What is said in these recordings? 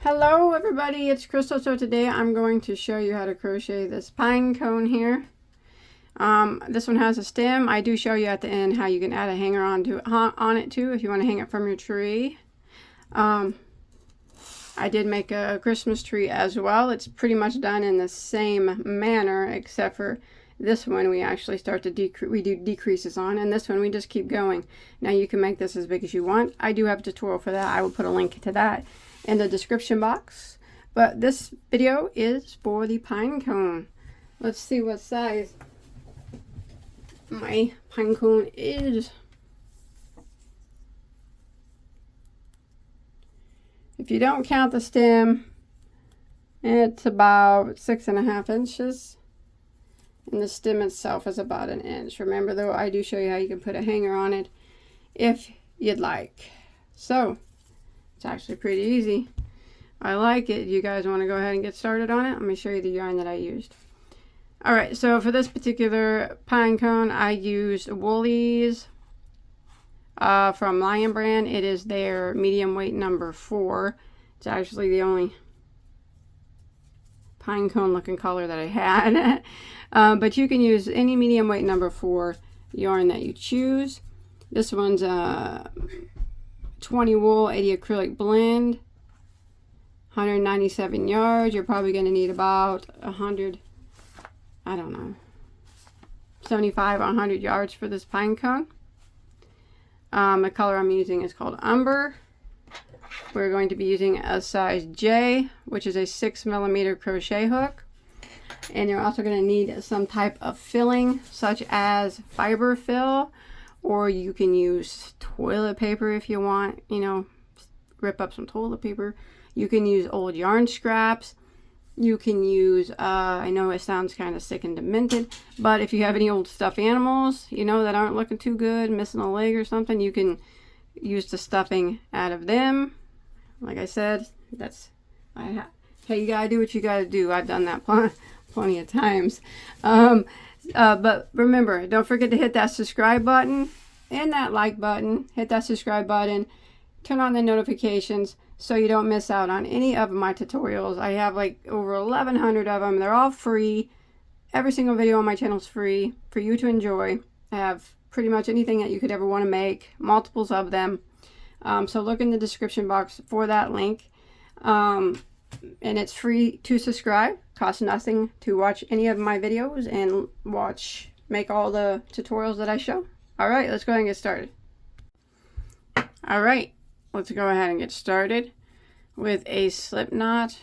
Hello everybody, it's Crystal. So today I'm going to show you how to crochet this pine cone here. This one has a stem. I do show you at the end how you can add a hanger on it too if you want to hang it from your tree. I did make a Christmas tree as well. It's pretty much done in the same manner, except for this one we actually start to do decreases on, and this one we just keep going. Now you can make this as big as you want. I do have a tutorial for that. I will put a link to that in the description box, but this video is for the pine cone. Let's see what size my pine cone is. If you don't count the stem, it's about 6.5 inches, and the stem itself is about 1 inch. Remember though, I do show you how you can put a hanger on it if you'd like. So it's actually pretty easy. I like it. You guys want to go ahead and get started on it? Let me show you the yarn that I used. Alright, so for this particular pine cone, I used Woolies from Lion Brand. It is their medium weight number 4. It's actually the only pine cone looking color that I had. But you can use any medium weight number 4 yarn that you choose. This one's 20 wool, 80 acrylic blend, 197 yards. You're probably going to need about 100, I don't know, 75 or 100 yards for this pine cone. The color I'm using is called Umber. We're going to be using a size J, which is a 6mm crochet hook. And you're also going to need some type of filling, such as fiber fill, or you can use toilet paper if you want, you know, rip up some toilet paper. You can use old yarn scraps. You can use, I know it sounds kind of sick and demented, but if you have any old stuffed animals, you know, that aren't looking too good, missing a leg or something, you can use the stuffing out of them. Like I said, hey, you gotta do what you gotta do. I've done that plenty of times. But remember, don't forget to hit that subscribe button and that like button. Hit that subscribe button. Turn on the notifications so you don't miss out on any of my tutorials. I have like over 1,100 of them. They're all free. Every single video on my channel is free for you to enjoy. I have pretty much anything that you could ever want to make, multiples of them. So look in the description box for that link. And it's free to subscribe. Costs nothing to watch any of my videos and make all the tutorials that I show. Alright, let's go ahead and get started. Alright, let's go ahead and get started with a slip knot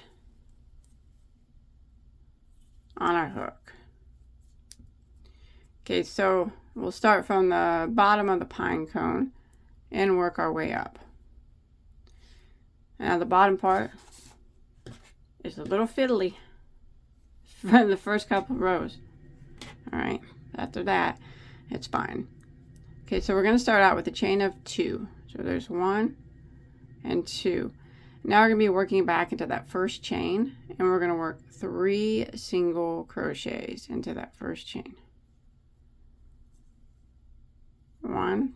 on our hook. Okay, so we'll start from the bottom of the pine cone and work our way up. Now the bottom part is a little fiddly for the first couple of rows. Alright, after that, it's fine. Okay, so we're going to start out with a chain of 2. So there's 1 and 2. Now we're going to be working back into that first chain, and we're going to work 3 single crochets into that first chain. 1,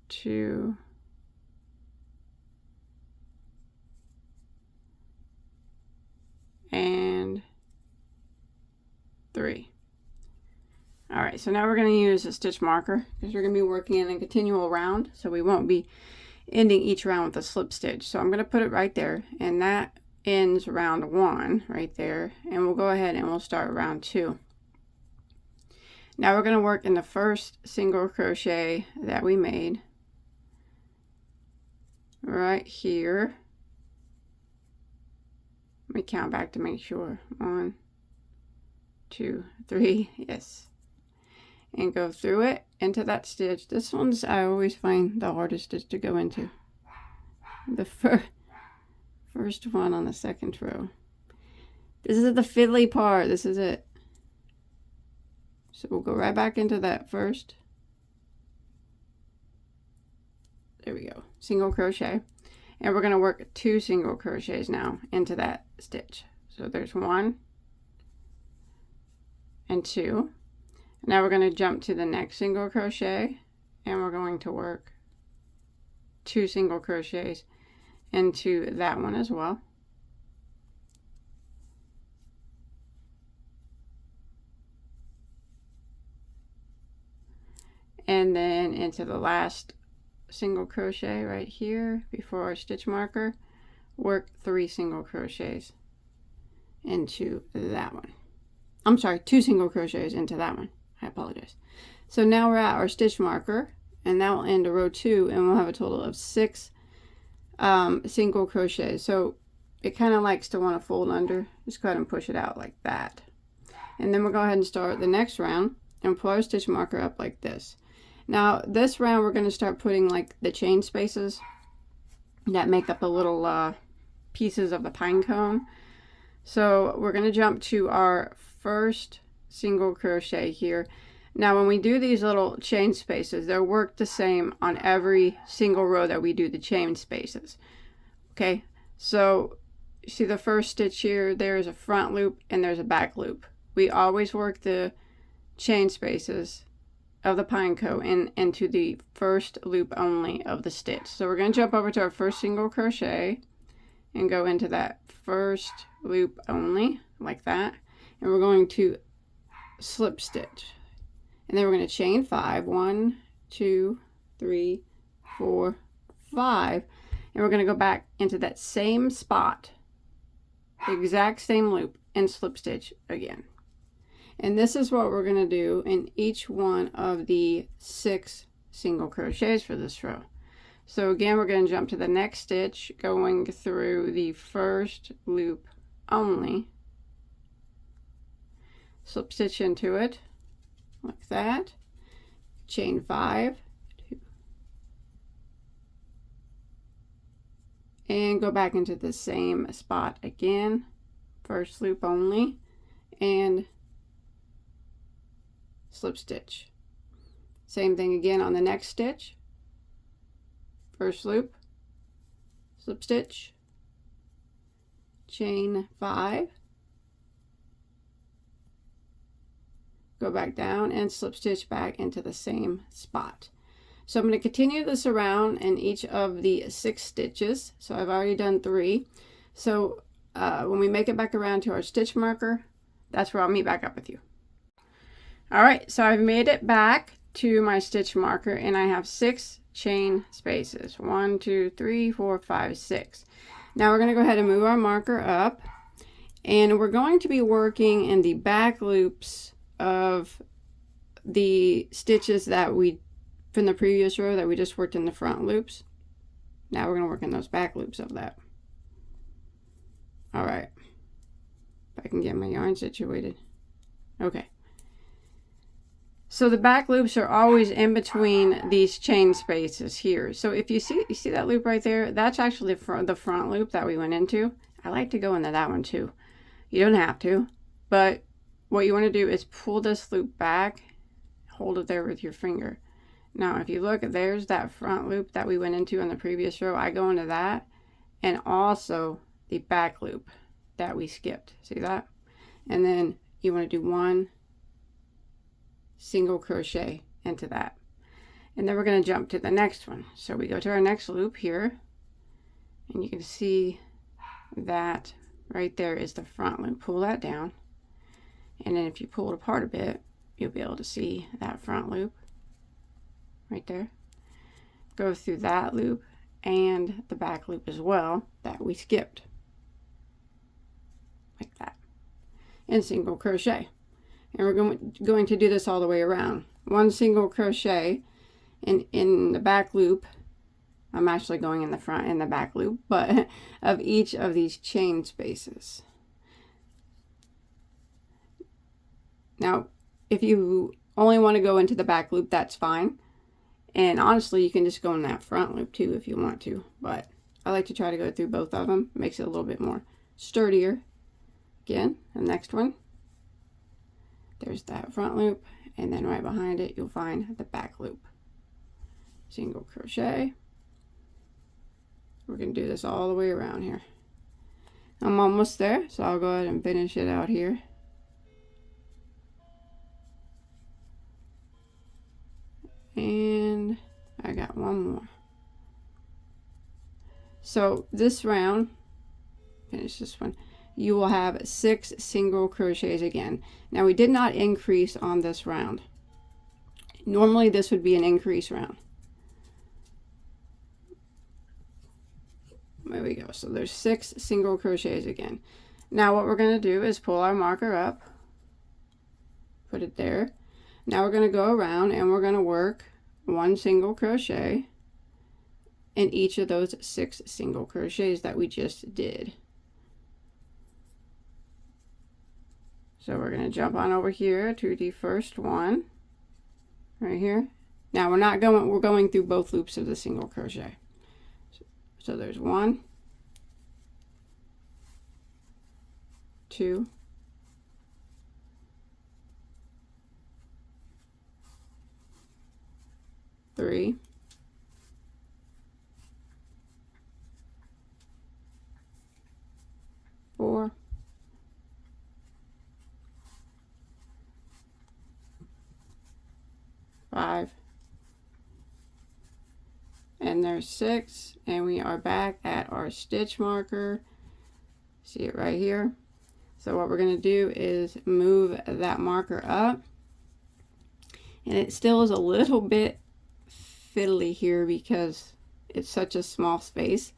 2, and 3. Alright, so now we're going to use a stitch marker because we're going to be working in a continual round, so we won't be ending each round with a slip stitch. So I'm going to put it right there, and that ends round 1 right there, and we'll go ahead and we'll start round 2. Now we're going to work in the first single crochet that we made right here. Let me count back to make sure. 1, 2, 3, yes. And go through it into that stitch. This one's, I always find the hardest stitch to go into. The first one on the second row. This is the fiddly part. This is it. So we'll go right back into that first. There we go. Single crochet. And we're going to work 2 single crochets now into that stitch. So there's 1 and 2. Now we're going to jump to the next single crochet and we're going to work 2 single crochets into that one as well. And then into the last single crochet right here before our stitch marker, work 3 single crochets into that one. I'm sorry, 2 single crochets into that one. I apologize. So now we're at our stitch marker, and that will end row 2, and we'll have a total of 6 single crochets. So it kind of likes to want to fold under. Just go ahead and push it out like that. And then we'll go ahead and start the next round and pull our stitch marker up like this. Now this round we're going to start putting like the chain spaces that make up the little pieces of the pine cone. So we're going to jump to our first single crochet here. Now when we do these little chain spaces, they're worked the same on every single row that we do the chain spaces. Okay, so you see the first stitch here, there's a front loop and there's a back loop. We always work the chain spaces of the pine cone into the first loop only of the stitch. So we're going to jump over to our first single crochet and go into that first loop only like that, and we're going to slip stitch, and then we're going to chain 5, 1, 2, 3, 4, 5, and we're going to go back into that same spot, the exact same loop, and slip stitch again. And this is what we're going to do in each one of the 6 single crochets for this row. So again, we're going to jump to the next stitch, going through the first loop only, slip stitch into it like that, chain 5, 2, and go back into the same spot again, first loop only, and slip stitch. Same thing again on the next stitch, first loop, slip stitch, chain 5, go back down and slip stitch back into the same spot. So I'm going to continue this around in each of the 6 stitches. So I've already done 3. So when we make it back around to our stitch marker, that's where I'll meet back up with you. All right, so I've made it back to my stitch marker, and I have 6 chain spaces. 1, 2, 3, 4, 5, 6. Now we're going to go ahead and move our marker up, and we're going to be working in the back loops of the stitches that we from the previous row that we just worked in the front loops. Now we're going to work in those back loops of that. All right, if I can get my yarn situated. Okay. So the back loops are always in between these chain spaces here. So if you see that loop right there, that's actually the front loop that we went into. I like to go into that one too. You don't have to, but what you want to do is pull this loop back, hold it there with your finger. Now if you look, there's that front loop that we went into in the previous row. I go into that, and also the back loop that we skipped. See that? And then you want to do 1 single crochet into that, and then we're going to jump to the next one. So we go to our next loop here, and you can see that right there is the front loop. Pull that down, and then if you pull it apart a bit, you'll be able to see that front loop right there. Go through that loop and the back loop as well that we skipped like that, and single crochet. And we're going to do this all the way around. 1 single crochet in the back loop. I'm actually going in the front and the back loop, but of each of these chain spaces. Now, if you only want to go into the back loop, that's fine. And honestly, you can just go in that front loop too if you want to. But I like to try to go through both of them. Makes it a little bit more sturdier. Again, the next one. There's that front loop, and then right behind it you'll find the back loop. Single crochet. We're going to do this all the way around here. I'm almost there, so I'll go ahead and finish it out here. And I got one more. So this round, finish this one, you will have 6 single crochets again. Now we did not increase on this round. Normally this would be an increase round. There we go. So there's 6 single crochets again. Now what we're going to do is pull our marker up, put it there. Now we're going to go around and we're going to work 1 single crochet in each of those 6 single crochets that we just did. So we're going to jump on over here to the first one right here. Now we're going through both loops of the single crochet. So there's 1, 2, 3, 4, 5, and there's 6, and we are back at our stitch marker. See it right here. So what we're going to do is move that marker up, and it still is a little bit fiddly here because it's such a small space,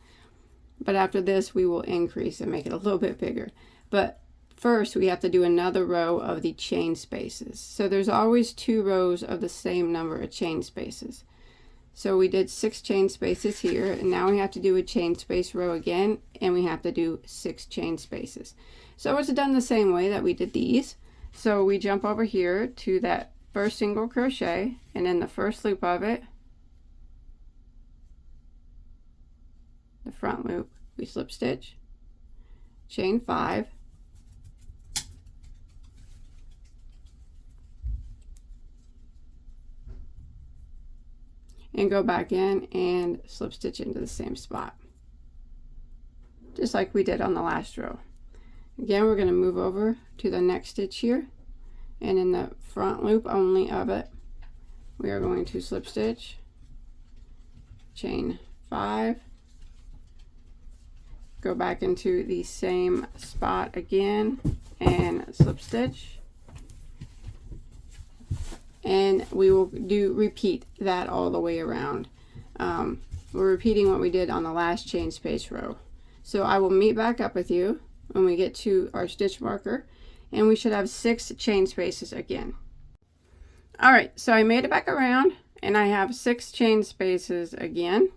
but after this we will increase and make it a little bit bigger. But first we have to do another row of the chain spaces. So there's always 2 rows of the same number of chain spaces. So we did 6 chain spaces here, and now we have to do a chain space row again, and we have to do 6 chain spaces. So it's done the same way that we did these. So we jump over here to that first single crochet, and in the first loop of it, the front loop, we slip stitch, chain 5, and go back in and slip stitch into the same spot, just like we did on the last row. Again, we're going to move over to the next stitch here, and in the front loop only of it, we are going to slip stitch, chain 5, go back into the same spot again and slip stitch, and we will repeat that all the way around. We're repeating what we did on the last chain space row. So I will meet back up with you when we get to our stitch marker, and we should have 6 chain spaces again. Alright, so I made it back around and I have 6 chain spaces again,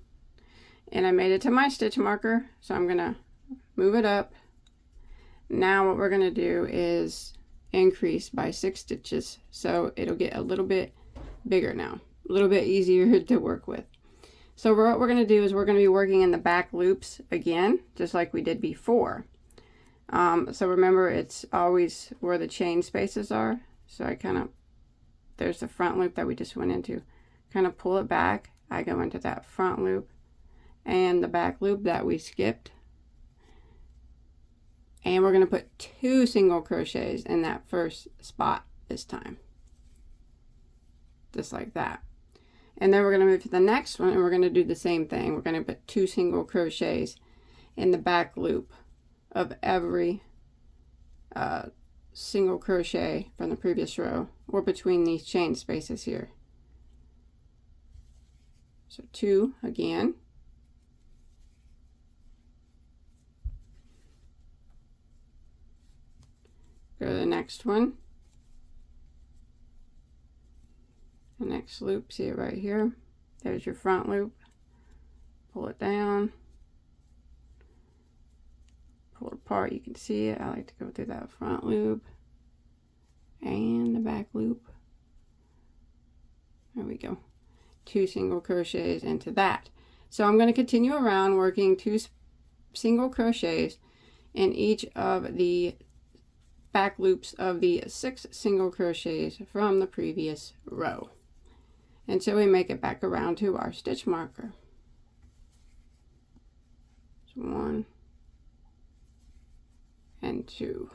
and I made it to my stitch marker, so I'm gonna move it up. Now what we're gonna do is increase by 6 stitches, so it'll get a little bit bigger now, a little bit easier to work with. So what we're going to do is we're going to be working in the back loops again, just like we did before. So remember, it's always where the chain spaces are. So I there's the front loop that we just went into, kind of pull it back. I go into that front loop and the back loop that we skipped, and we're going to put 2 single crochets in that first spot this time, just like that. And then we're going to move to the next one, and we're going to do the same thing. We're going to put 2 single crochets in the back loop of every single crochet from the previous row, or between these chain spaces here. So 2 again. Go to the next one. The next loop, see it right here. There's your front loop. Pull it down. Pull it apart, you can see it. I like to go through that front loop and the back loop. There we go. 2 single crochets into that. So I'm going to continue around working 2 single crochets in each of the back loops of the 6 single crochets from the previous row until we make it back around to our stitch marker. So 1 and 2.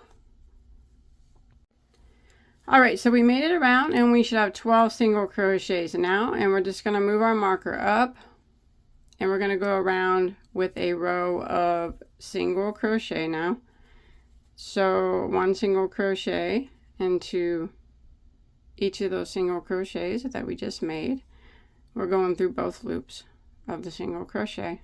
Alright, so we made it around and we should have 12 single crochets now, and we're just going to move our marker up and we're going to go around with a row of single crochet now. So 1 single crochet into each of those single crochets that we just made. We're going through both loops of the single crochet.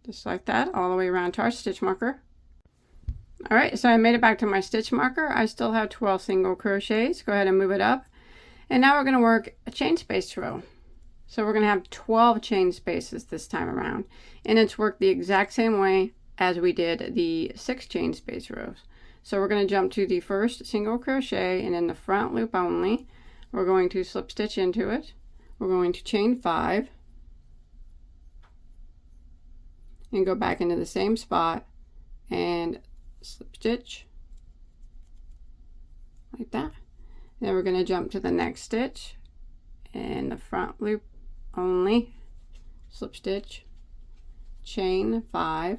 Just like that, all the way around to our stitch marker. Alright, so I made it back to my stitch marker. I still have 12 single crochets. Go ahead and move it up. And now we're going to work a chain space row. So we're going to have 12 chain spaces this time around. And it's worked the exact same way as we did the 6 chain space rows. So we're going to jump to the first single crochet, and in the front loop only, we're going to slip stitch into it. We're going to chain 5. And go back into the same spot and slip stitch like that. Then we're going to jump to the next stitch in the front loop only, slip stitch, chain 5,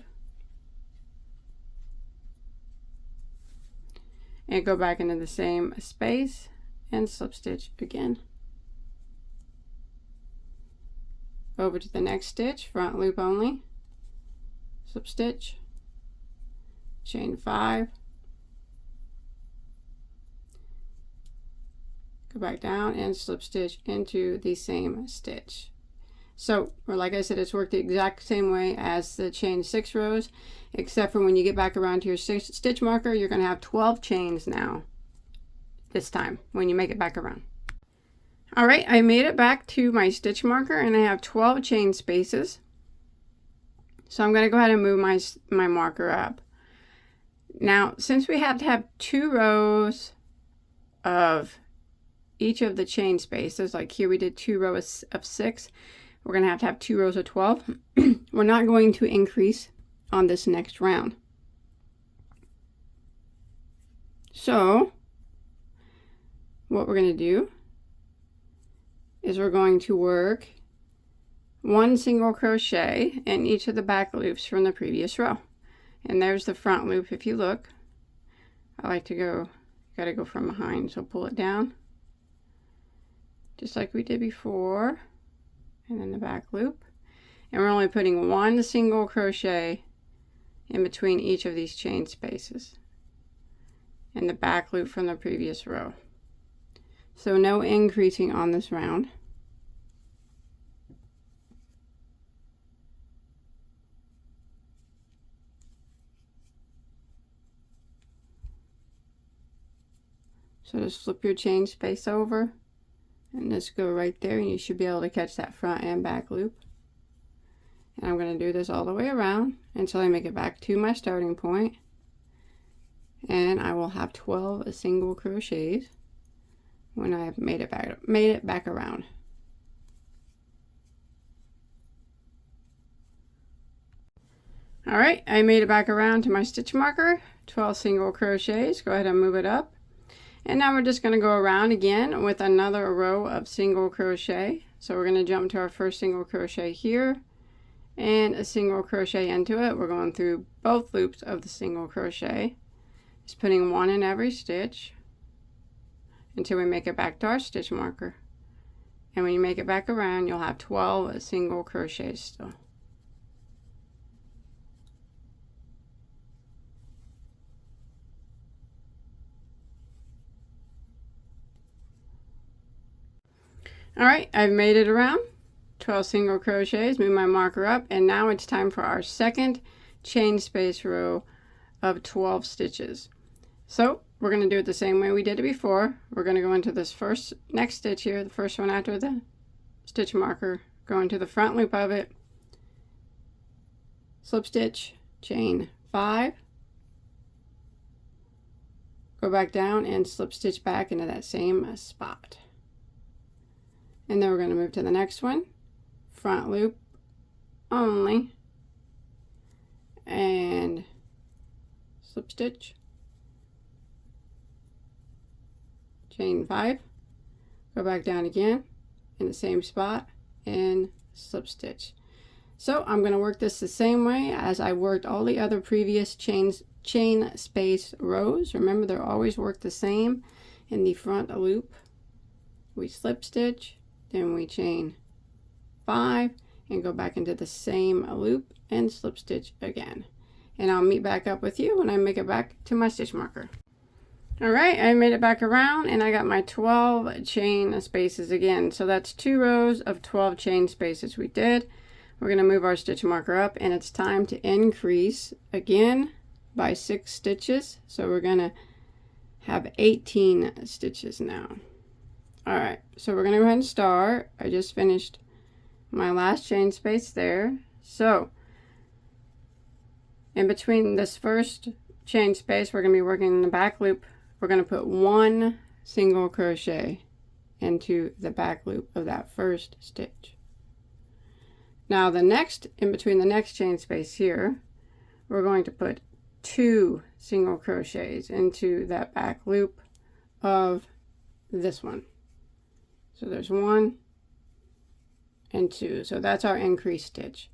and go back into the same space and slip stitch again. Over to the next stitch, front loop only, slip stitch, chain 5, go back down and slip stitch into the same stitch. So, or like I said, it's worked the exact same way as the chain 6 rows, except for when you get back around to your stitch marker, you're going to have 12 chains now this time when you make it back around. Alright, I made it back to my stitch marker and I have 12 chain spaces. So I'm going to go ahead and move my marker up. Now, since we have to have 2 rows of each of the chain spaces, like here we did 2 rows of 6, we're going to have 2 rows of 12. We're not going to increase on this next round. So, what we're going to do is we're going to work 1 single crochet in each of the back loops from the previous row. And there's the front loop. If you look, I like to go, gotta go from behind, so pull it down just like we did before, and then the back loop, and we're only putting 1 single crochet in between each of these chain spaces and the back loop from the previous row. So no increasing on this round. So just flip your chain space over and just go right there, and you should be able to catch that front and back loop. And I'm going to do this all the way around until I make it back to my starting point, and I will have 12 single crochets when I have made it back around. Alright, I made it back around to my stitch marker, 12 single crochets. Go ahead and move it up. And now we're just going to go around again with another row of single crochet. So we're going to jump to our first single crochet here and a single crochet into it. We're going through both loops of the single crochet, just putting 1 in every stitch until we make it back to our stitch marker. And when you make it back around, you'll have 12 single crochets still. Alright, I've made it around 12 single crochets, move my marker up, and now it's time for our second chain space row of 12 stitches. So we're going to do it the same way we did it before. We're going to go into this next stitch here, the first one after the stitch marker, go into the front loop of it, slip stitch, chain 5, go back down and slip stitch back into that same spot. And then we're going to move to the next one, front loop only, and slip stitch, chain 5, go back down again in the same spot and slip stitch. So I'm going to work this the same way as I worked all the other previous chain space rows. Remember, they're always worked the same. In the front loop, we slip stitch, then we chain 5 and go back into the same loop and slip stitch again. And I'll meet back up with you when I make it back to my stitch marker. Alright, I made it back around and I got my 12 chain spaces again. So that's 2 rows of 12 chain spaces we did. We're going to move our stitch marker up and it's time to increase again by 6 stitches. So we're going to have 18 stitches now. Alright, so we're going to go ahead and start. I just finished my last chain space there. So in between this first chain space, we're going to be working in the back loop. We're going to put 1 single crochet into the back loop of that first stitch. Now the next, in between the next chain space here, we're going to put 2 single crochets into that back loop of this one. So there's 1 and 2. So that's our increase stitch.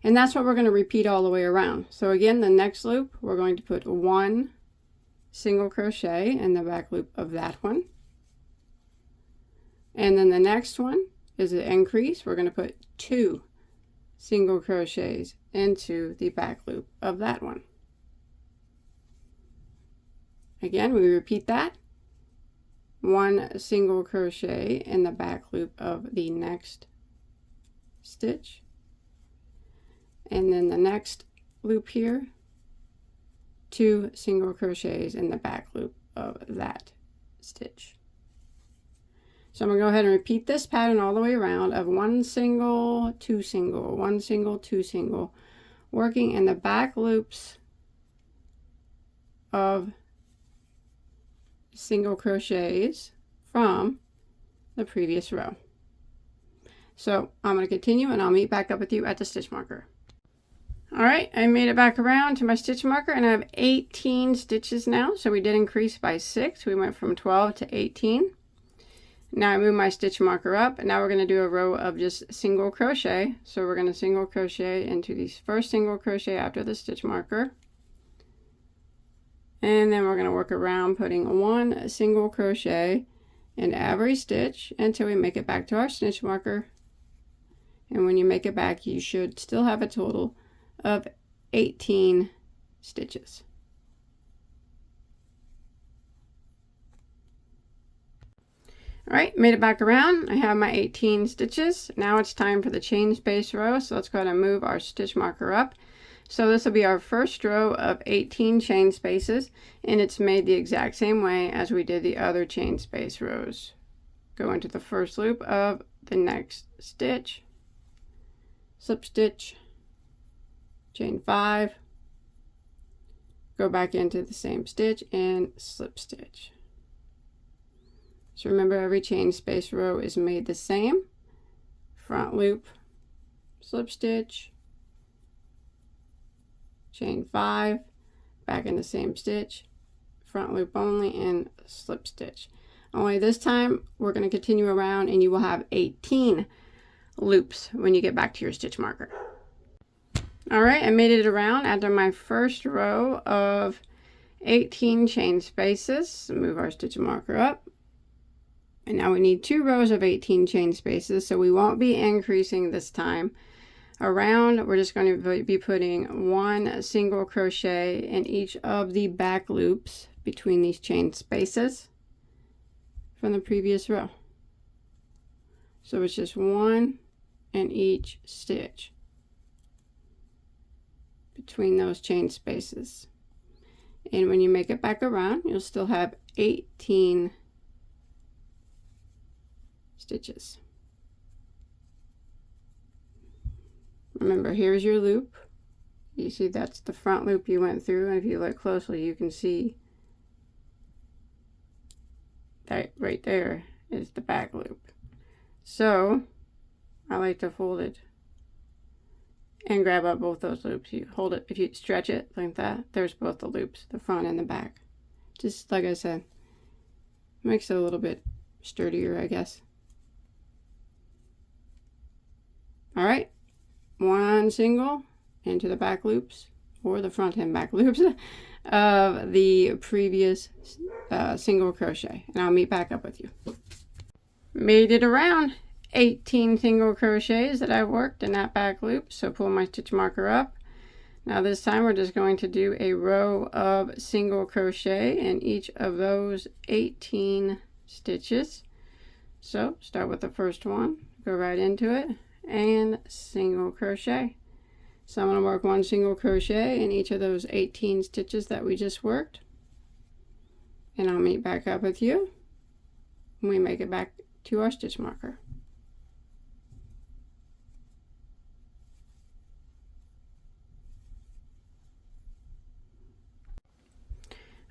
And that's what we're going to repeat all the way around. So again, the next loop, we're going to put 1 single crochet in the back loop of that one. And then the next one is an increase. We're going to put 2 single crochets into the back loop of that one. Again, we repeat that. 1 single crochet in the back loop of the next stitch. And then the next loop here, 2 single crochets in the back loop of that stitch. So I'm going to go ahead and repeat this pattern all the way around of 1 single, 2 single, 1 single, 2 single, working in the back loops of single crochets from the previous row. So I'm going to continue and I'll meet back up with you at the stitch marker. Alright, I made it back around to my stitch marker and I have 18 stitches now. So we did increase by 6. We went from 12 to 18. Now I move my stitch marker up and now we're going to do a row of just single crochet. So we're going to single crochet into the first single crochet after the stitch marker. And then we're going to work around putting 1 single crochet in every stitch until we make it back to our stitch marker. And when you make it back, you should still have a total of 18 stitches. Alright, made it back around. I have my 18 stitches. Now it's time for the chain space row. So let's go ahead and move our stitch marker up. So this will be our first row of 18 chain spaces, and it's made the exact same way as we did the other chain space rows. Go into the first loop of the next stitch, slip stitch, chain 5, go back into the same stitch and slip stitch. So remember, every chain space row is made the same. Front loop, slip stitch, chain 5, back in the same stitch, front loop only, and slip stitch. Only this time we're going to continue around and you will have 18 loops when you get back to your stitch marker. Alright, I made it around after my first row of 18 chain spaces. Move our stitch marker up. And now we need 2 rows of 18 chain spaces, so we won't be increasing this time. Around, we're just going to be putting 1 single crochet in each of the back loops between these chain spaces from the previous row. So it's just 1 in each stitch between those chain spaces. And when you make it back around, you'll still have 18 stitches. Remember, here's your loop. You see that's the front loop you went through, and if you look closely you can see that right there is the back loop. So I like to fold it and grab up both those loops. You hold it, if you stretch it like that, there's both the loops, the front and the back. Just like I said, makes it a little bit sturdier, I guess. Alright, one single into the back loops, or the front and back loops of the previous single crochet, and I'll meet back up with you. Made it around 18 single crochets that I've worked in that back loop, so pull my stitch marker up. Now this time we're just going to do a row of single crochet in each of those 18 stitches. So start with the first one, go right into it, and single crochet. So I'm going to work one single crochet in each of those 18 stitches that we just worked, and I'll meet back up with you when we make it back to our stitch marker.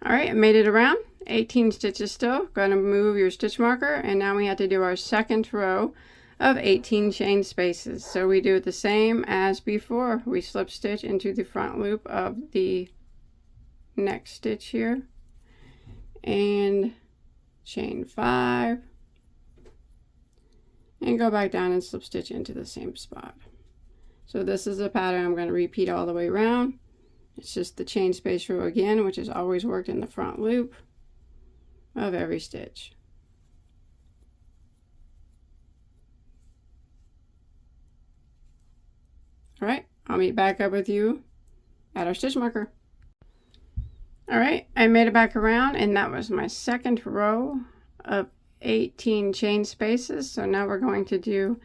Alright, I made it around 18 stitches still. Going to move your stitch marker, and now we have to do our second row of 18 chain spaces. So we do it the same as before. We slip stitch into the front loop of the next stitch here and chain 5 and go back down and slip stitch into the same spot. So this is a pattern I'm going to repeat all the way around. It's just the chain space row again, which is always worked in the front loop of every stitch. Alright, I'll meet back up with you at our stitch marker. Alright, I made it back around, and that was my second row of 18 chain spaces. So now we're going to do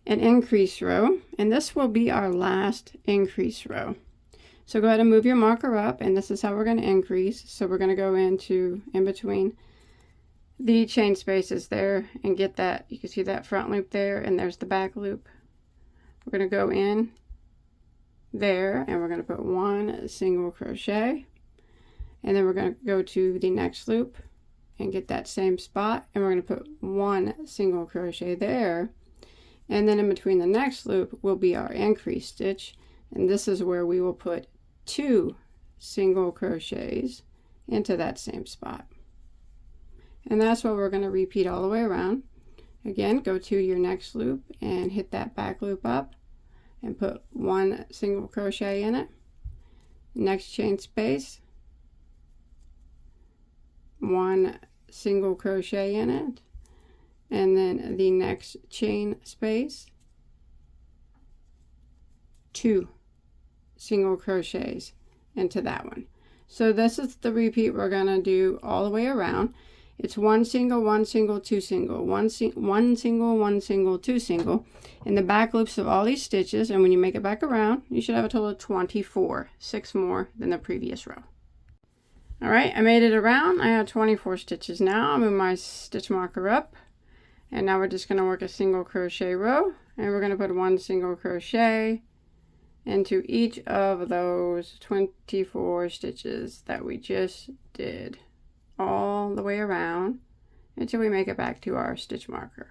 an increase row, and this will be our last increase row. So go ahead and move your marker up, and this is how we're going to increase. So we're going to go into in between the chain spaces there and get that. You can see that front loop there, and there's the back loop. We're going to go in there, and we're going to put one single crochet, and then we're going to go to the next loop and get that same spot, and we're going to put one single crochet there, and then in between the next loop will be our increase stitch, and this is where we will put 2 single crochets into that same spot. And that's what we're going to repeat all the way around. Again, go to your next loop and hit that back loop up and put one single crochet in it. Next chain space, one single crochet in it, and then the next chain space, 2 single crochets into that one. So this is the repeat we're going to do all the way around. It's one single, one single, two single, one single, one single, two single in the back loops of all these stitches, and when you make it back around, you should have a total of 24, 6 more than the previous row. Alright, I made it around. I have 24 stitches now. I'll move my stitch marker up, and now we're just going to work a single crochet row, and we're going to put one single crochet into each of those 24 stitches that we just did all the way around until we make it back to our stitch marker.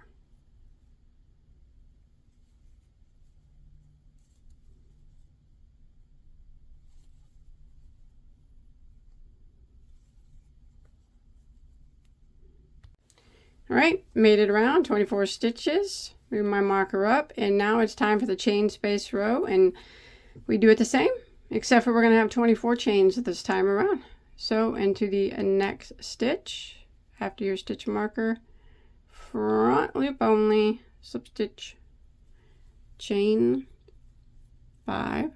Alright, made it around 24 stitches. Move my marker up, and now it's time for the chain space row, and we do it the same, except for we're going to have 24 chains this time around. So into the next stitch, after your stitch marker, front loop only, slip stitch, chain 5,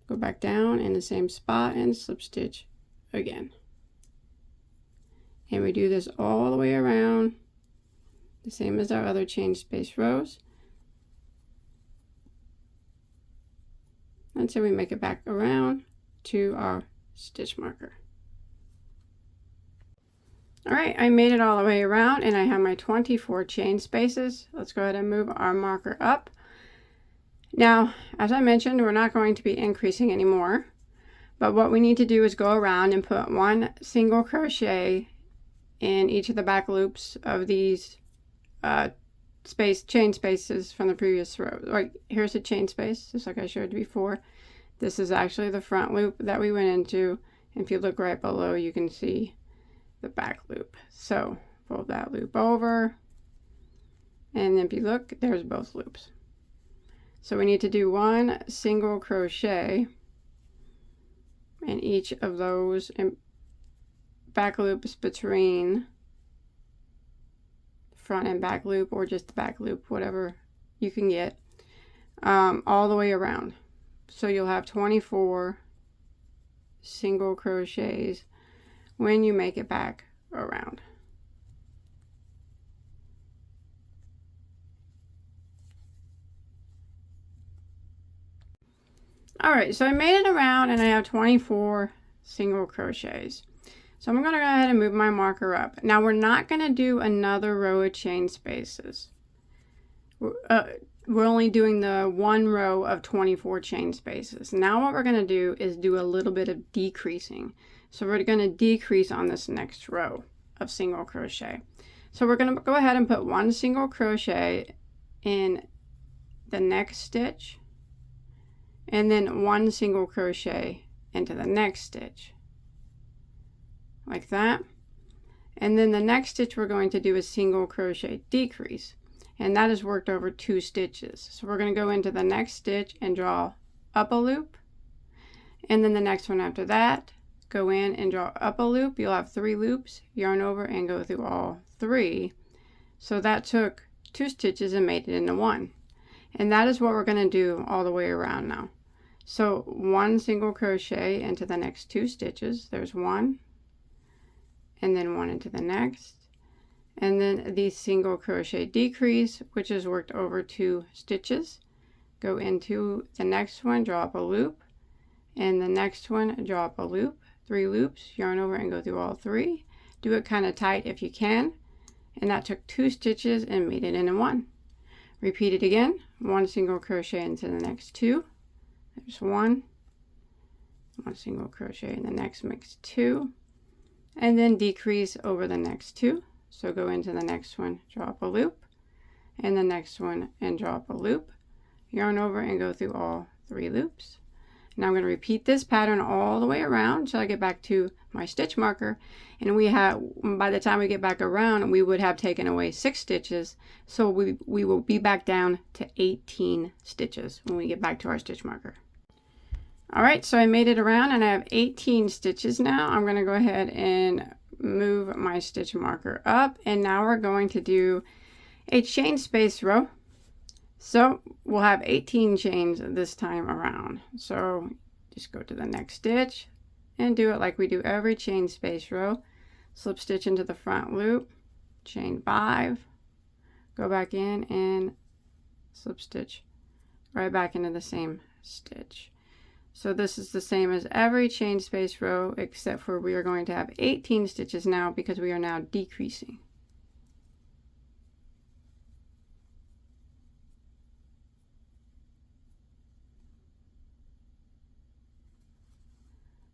go back down in the same spot and slip stitch again. And we do this all the way around, the same as our other chain space rows, until we make it back around to our stitch marker. Alright, I made it all the way around, and I have my 24 chain spaces. Let's go ahead and move our marker up. Now, as I mentioned, we're not going to be increasing anymore, but what we need to do is go around and put one single crochet in each of the back loops of these chain spaces from the previous row. Right, here's a chain space, just like I showed before. This is actually the front loop that we went into. If you look right below, you can see the back loop. So fold that loop over, and if you look, there's both loops. So we need to do 1 single crochet in each of those back loops between front and back loop, or just the back loop, whatever you can get, all the way around. So you'll have 24 single crochets when you make it back around. Alright, so I made it around and I have 24 single crochets. So I'm going to go ahead and move my marker up. Now we're not going to do another row of chain spaces. We're only doing the 1 row of 24 chain spaces. Now what we're going to do is do a little bit of decreasing. So we're going to decrease on this next row of single crochet. So we're going to go ahead and put 1 single crochet in the next stitch, and then 1 single crochet into the next stitch, like that. And then the next stitch we're going to do a single crochet decrease, and that is worked over 2 stitches. So we're going to go into the next stitch and draw up a loop, and then the next one after that, go in and draw up a loop. You'll have 3 loops, yarn over and go through all 3. So that took 2 stitches and made it into 1. And that is what we're going to do all the way around now. So 1 single crochet into the next 2 stitches. There's 1, and then 1 into the next, and then the single crochet decrease, which is worked over 2 stitches. Go into the next one, draw up a loop, and the next one, draw up a loop, 3 loops, yarn over and go through all 3. Do it kind of tight if you can, and that took 2 stitches and made it into 1. Repeat it again. 1 single crochet into the next 2. There's 1 single crochet in the next, makes 2, and then decrease over the next 2. So go into the next one, draw up a loop, and the next one, and draw up a loop, yarn over and go through all 3 loops. Now I'm going to repeat this pattern all the way around until I get back to my stitch marker, and by the time we get back around, we would have taken away 6 stitches, so we will be back down to 18 stitches when we get back to our stitch marker. Alright, so I made it around and I have 18 stitches now. I'm going to go ahead and move my stitch marker up, and now we're going to do a chain space row. So we'll have 18 chains this time around. So just go to the next stitch and do it like we do every chain space row. Slip stitch into the front loop, chain 5, go back in and slip stitch right back into the same stitch. So this is the same as every chain space row, except for we are going to have 18 stitches now because we are now decreasing.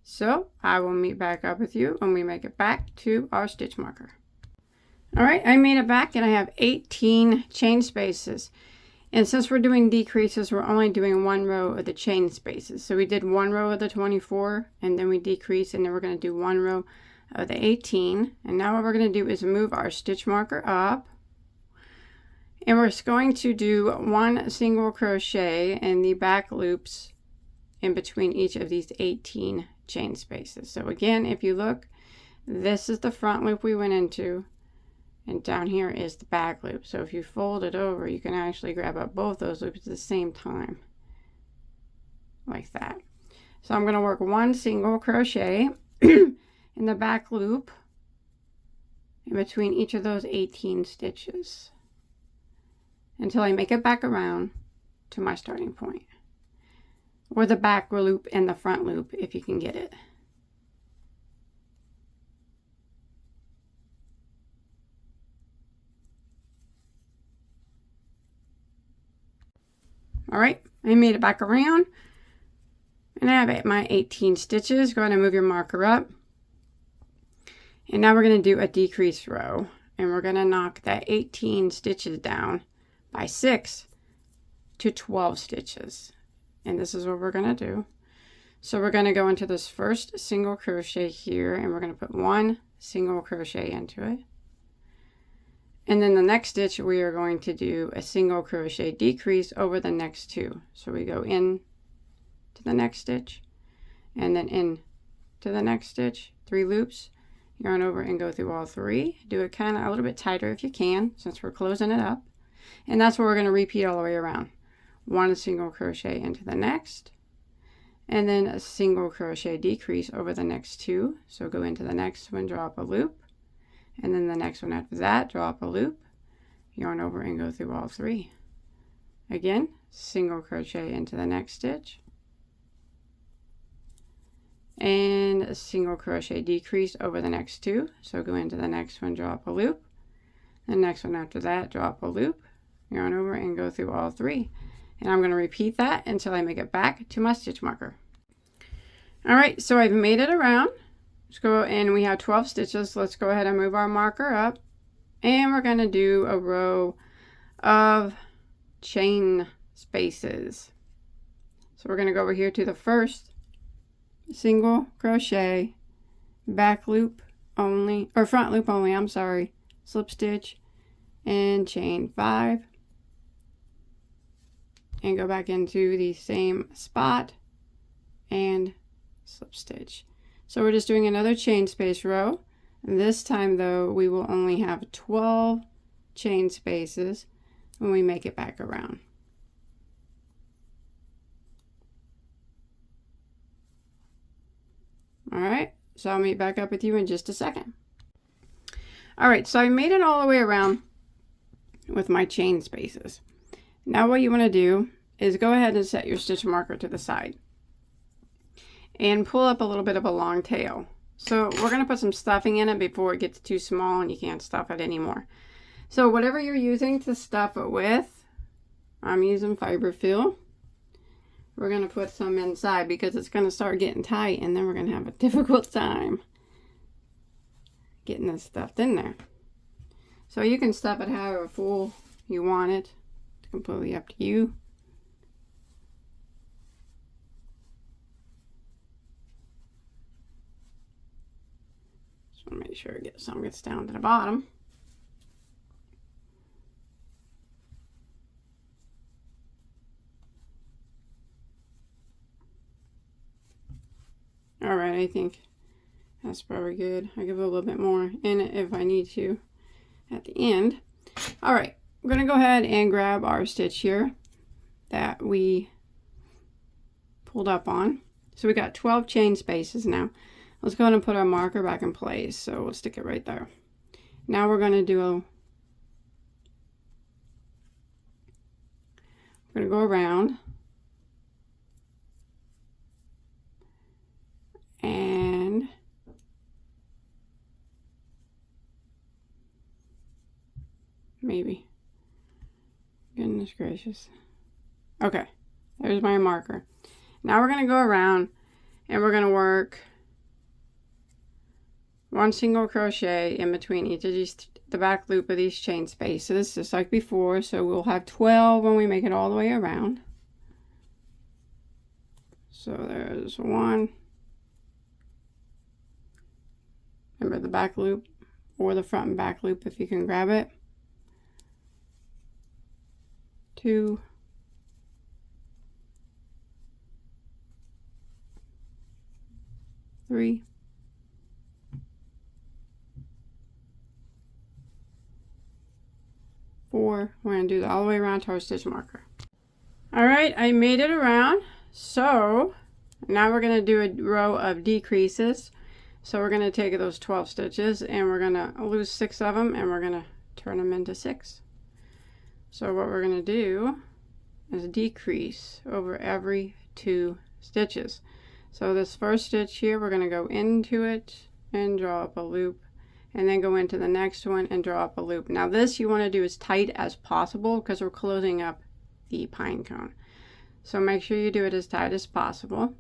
So I will meet back up with you when we make it back to our stitch marker. Alright, I made it back and I have 18 chain spaces. And since we're doing decreases, we're only doing 1 row of the chain spaces. So we did 1 row of the 24, and then we decrease, and then we're going to do 1 row of the 18. And now what we're going to do is move our stitch marker up. And we're going to do 1 single crochet in the back loops in between each of these 18 chain spaces. So again, if you look, this is the front loop we went into, and down here is the back loop. So if you fold it over, you can actually grab up both those loops at the same time, like that. So I'm going to work 1 single crochet in the back loop in between each of those 18 stitches until I make it back around to my starting point, or the back loop and the front loop if you can get it. Alright, I made it back around and I have my 18 stitches. Go ahead and move your marker up. And now we're going to do a decrease row, and we're going to knock that 18 stitches down by 6 to 12 stitches. And this is what we're going to do. So we're going to go into this first single crochet here, and we're going to put 1 single crochet into it. And then the next stitch, we are going to do a single crochet decrease over the next 2. So we go in to the next stitch, and then in to the next stitch, 3 loops, yarn over and go through all 3. Do it kind of a little bit tighter if you can, since we're closing it up. And that's what we're going to repeat all the way around. 1 single crochet into the next, and then a single crochet decrease over the next 2. So go into the next one, drop a loop, and then the next one after that, drop a loop, yarn over and go through all 3. Again, single crochet into the next stitch, and a single crochet decrease over the next 2. So go into the next one, drop a loop, the next one after that, drop a loop, yarn over and go through all 3. And I'm going to repeat that until I make it back to my stitch marker. Alright, so I've made it around. Let's go, and we have 12 stitches. Let's go ahead and move our marker up, and we're going to do a row of chain spaces. So we're going to go over here to the first single crochet, back loop only, or front loop only, I'm sorry, slip stitch and chain 5, and go back into the same spot and slip stitch. So we're just doing another chain space row. And this time though, we will only have 12 chain spaces when we make it back around. All right, so I'll meet back up with you in just a second. All right, so I made it all the way around with my chain spaces. Now what you want to do is go ahead and set your stitch marker to the side and pull up a little bit of a long tail. So we're going to put some stuffing in it before it gets too small and you can't stuff it anymore. So whatever you're using to stuff it with, I'm using fiber fill. We're going to put some inside because it's going to start getting tight, and then we're going to have a difficult time getting this stuffed in there. So you can stuff it however full you want it. It's completely up to you. Just want to make sure some gets down to the bottom. Alright, I think that's probably good. I'll give a little bit more in it if I need to at the end. Alright, we're going to go ahead and grab our stitch here that we pulled up on. So we got 12 chain spaces now. Let's go ahead and put our marker back in place. So we'll stick it right there. Now we're going to do we're going to go around and maybe, goodness gracious. Okay, there's my marker. Now we're going to go around and we're going to work 1 single crochet in between each of these, the back loop of these chain spaces, just like before. So we'll have 12 when we make it all the way around. So there's 1. Remember the back loop or the front and back loop if you can grab it. 2. 3. 4. We're going to do that all the way around to our stitch marker. Alright, I made it around. So now we're going to do a row of decreases. So we're going to take those 12 stitches and we're going to lose 6 of them and we're going to turn them into 6. So what we're going to do is decrease over every 2 stitches. So this first stitch here, we're going to go into it and draw up a loop, and then go into the next one and draw up a loop. Now this you want to do as tight as possible because we're closing up the pine cone. So make sure you do it as tight as possible.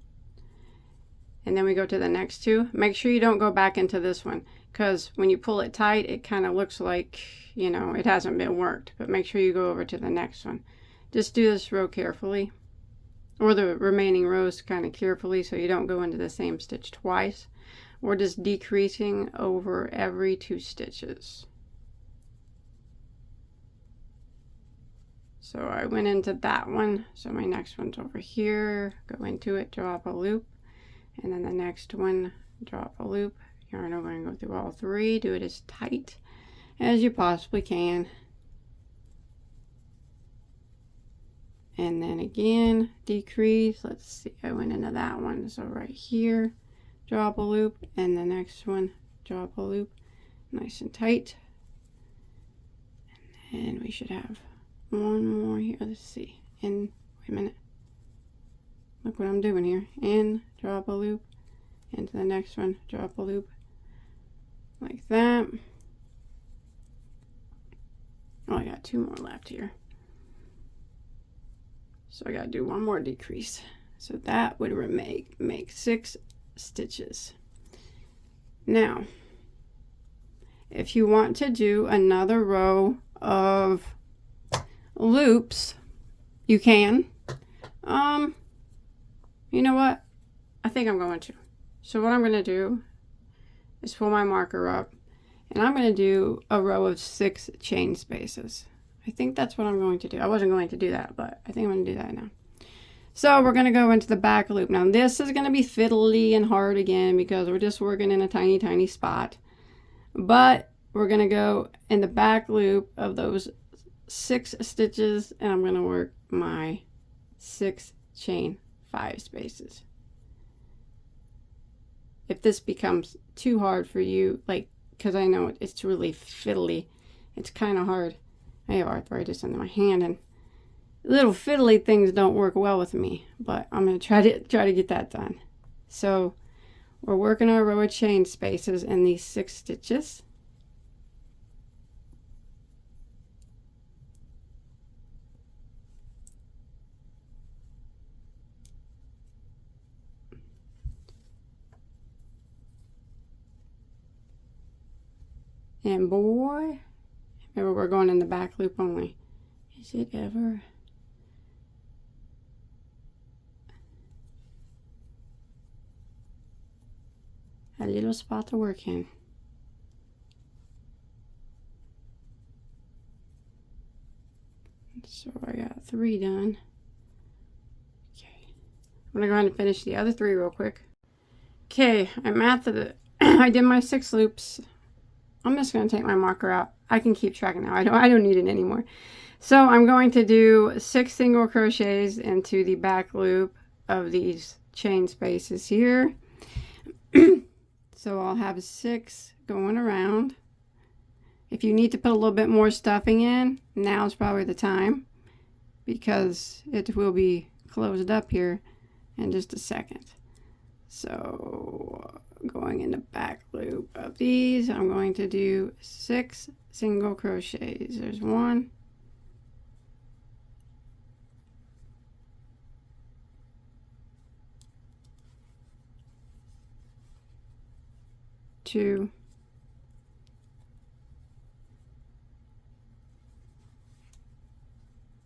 And then we go to the next 2. Make sure you don't go back into this one, because when you pull it tight, it kind of looks like, you know, it hasn't been worked. But make sure you go over to the next one. Just do this row carefully, or the remaining rows kind of carefully, so you don't go into the same stitch twice. We're just decreasing over every 2 stitches. So I went into that one. So my next one's over here. Go into it, draw up a loop. And then the next one, draw up a loop. Yarn over and go through all three. Do it as tight as you possibly can. And then again, decrease. Let's see, I went into that one. So right here, draw up a loop. And the next one, draw up a loop. Nice and tight. And we should have one more here. Let's see. In, wait a minute. Look what I'm doing here. In, draw up a loop. Into the next one, draw up a loop. Like that. Oh, I got two more left here. So I gotta do one more decrease. So that would make 6 stitches. Now, if you want to do another row of loops, you can. You know what? I think I'm going to. So what I'm going to do is pull my marker up, and I'm going to do a row of 6 chain spaces. I think that's what I'm going to do. I wasn't going to do that, but I think I'm going to do that now. So we're going to go into the back loop. Now this is going to be fiddly and hard again because we're just working in a tiny, tiny spot. But we're going to go in the back loop of those 6 stitches, and I'm going to work my 6 chain 5 spaces. If this becomes too hard for you, like, because I know it's really fiddly, it's kind of hard. I have arthritis in my hand, and little fiddly things don't work well with me, but I'm going to try to get that done. So we're working our row of chain spaces in these 6 stitches. And boy, remember we're going in the back loop only. Is it ever? A little spot to work in. So I got 3 done. Okay. I'm gonna go ahead and finish the other 3 real quick. Okay, I mathed it. I did my 6 loops. I'm just going to take my marker out. I can keep track now. I don't need it anymore. So I'm going to do 6 single crochets into the back loop of these chain spaces here. So I'll have 6 going around. If you need to put a little bit more stuffing in, now's probably the time, because it will be closed up here in just a second. So going in the back loop of these, I'm going to do 6 single crochets. There's 1, 2,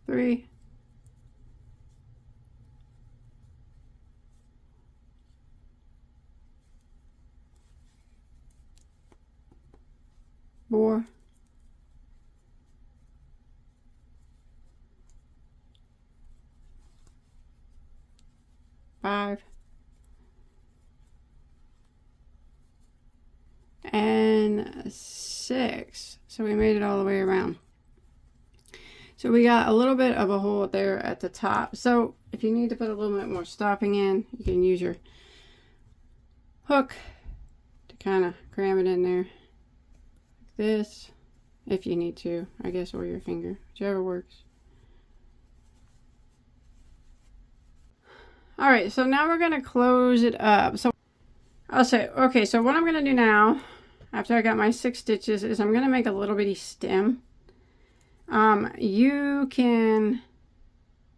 3, 4, 5, and 6. So we made it all the way around. So we got a little bit of a hole there at the top. So if you need to put a little bit more stuffing in, you can use your hook to kind of cram it in there. Like this, if you need to, I guess, or your finger, whichever works. All right, so now we're going to close it up. So I'll say, okay, so what I'm going to do now, after I got my 6 stitches, is I'm going to make a little bitty stem. You can,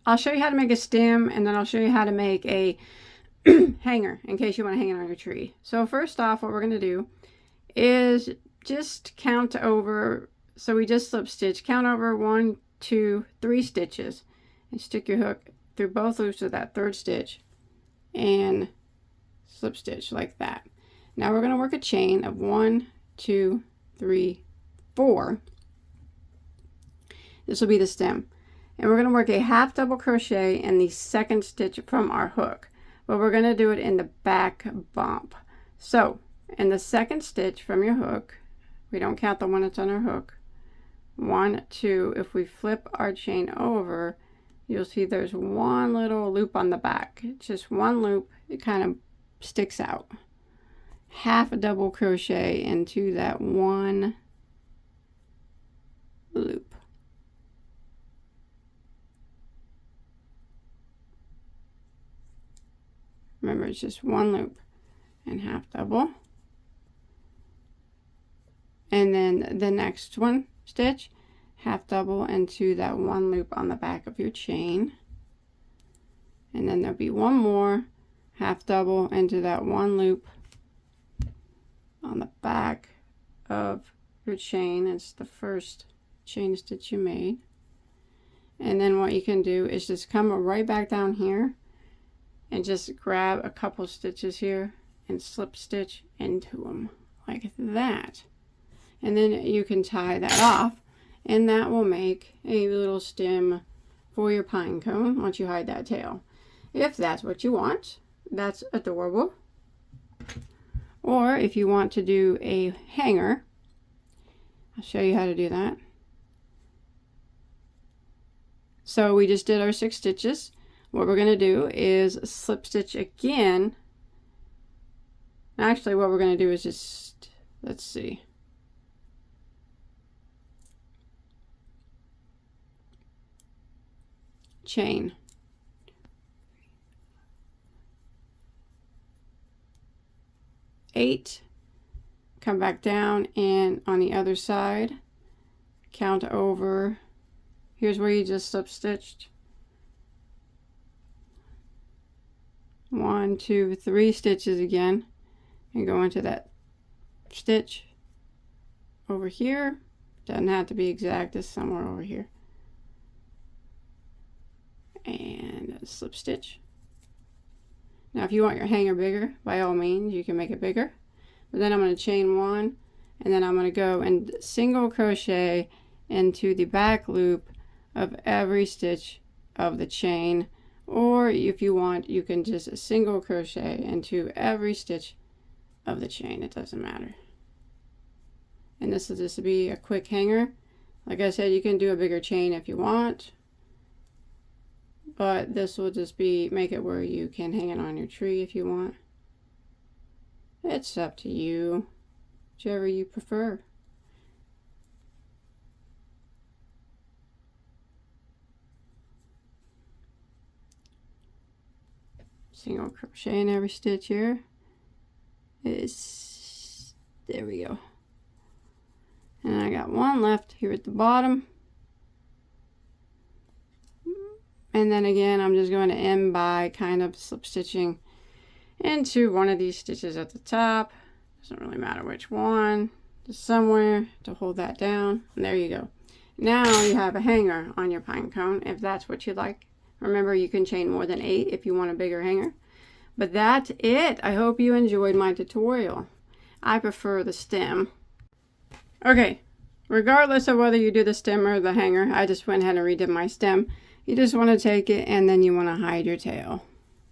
I'll show you how to make a stem, and then I'll show you how to make a hanger in case you want to hang it on your tree. So first off, what we're going to do is just count over. So we just slip stitch, count over 1, 2, 3 stitches, and stick your hook through both loops of that 3rd stitch and slip stitch like that. Now we're going to work a chain of 1, 2, 3, 4. This will be the stem. And we're going to work a half double crochet in the second stitch from our hook, but we're going to do it in the back bump. So in the second stitch from your hook, we don't count the one that's on our hook. 1, 2, if we flip our chain over, you'll see there's one little loop on the back. It's just one loop. It kind of sticks out. Half a double crochet into that one loop. Remember, it's just one loop and half double. And then the next one stitch, half double into that one loop on the back of your chain. And then there'll be one more half double into that one loop on the back of your chain. It's the first chain stitch you made. And then what you can do is just come right back down here and just grab a couple stitches here and slip stitch into them like that. And then you can tie that off, and that will make a little stem for your pine cone once you hide that tail. If that's what you want, that's adorable. Or if you want to do a hanger, I'll show you how to do that. So we just did our 6 stitches. What we're going to do is slip stitch again. Actually, what we're going to do is just, let's see. Chain. Eight, come back down, and on the other side count over. Here's where you just slip stitched. 1, 2, 3 stitches again, and go into that stitch over here. Doesn't have to be exact, it's somewhere over here. And a slip stitch. Now if you want your hanger bigger, by all means you can make it bigger, but then I'm going to chain 1, and then I'm going to go and single crochet into the back loop of every stitch of the chain, or if you want, you can just single crochet into every stitch of the chain. It doesn't matter. And this will just be a quick hanger. Like I said, you can do a bigger chain if you want, but this will just be, make it where you can hang it on your tree if you want. It's up to you, whichever you prefer. Single crochet in every stitch here. There we go. And I got one left here at the bottom. And then again, I'm just going to end by kind of slip stitching into one of these stitches at the top. Doesn't really matter which one, just somewhere to hold that down. And there you go. Now you have a hanger on your pine cone if that's what you like. Remember, you can chain more than 8 if you want a bigger hanger. But that's it. I hope you enjoyed my tutorial. I prefer the stem. Okay, regardless of whether you do the stem or the hanger, I just went ahead and redid my stem. You just want to take it and then you want to hide your tail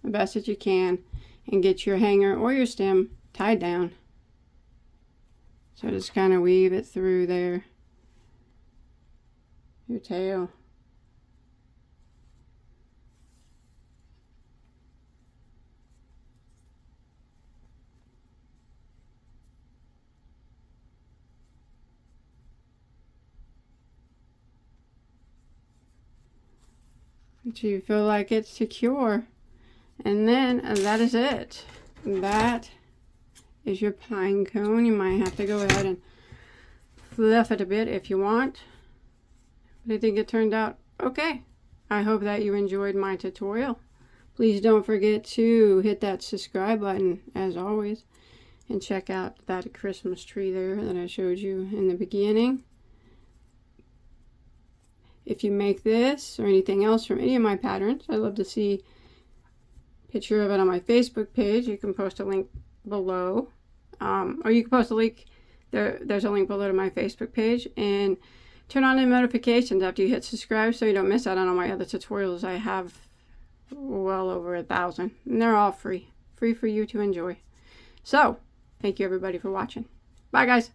the best that you can and get your hanger or your stem tied down. So just kind of weave it through there, your tail. Until you feel like it's secure. And then that is it. That is your pine cone. You might have to go ahead and fluff it a bit if you want. But I think it turned out okay. I hope that you enjoyed my tutorial. Please don't forget to hit that subscribe button as always. And check out that Christmas tree there that I showed you in the beginning. If you make this or anything else from any of my patterns, I'd love to see a picture of it on my Facebook page. You can post a link below. Or you can post a link, there's a link below to my Facebook page. And turn on the notifications after you hit subscribe so you don't miss out on all my other tutorials. I have well over 1,000, and they're all free for you to enjoy. So thank you everybody for watching. Bye guys.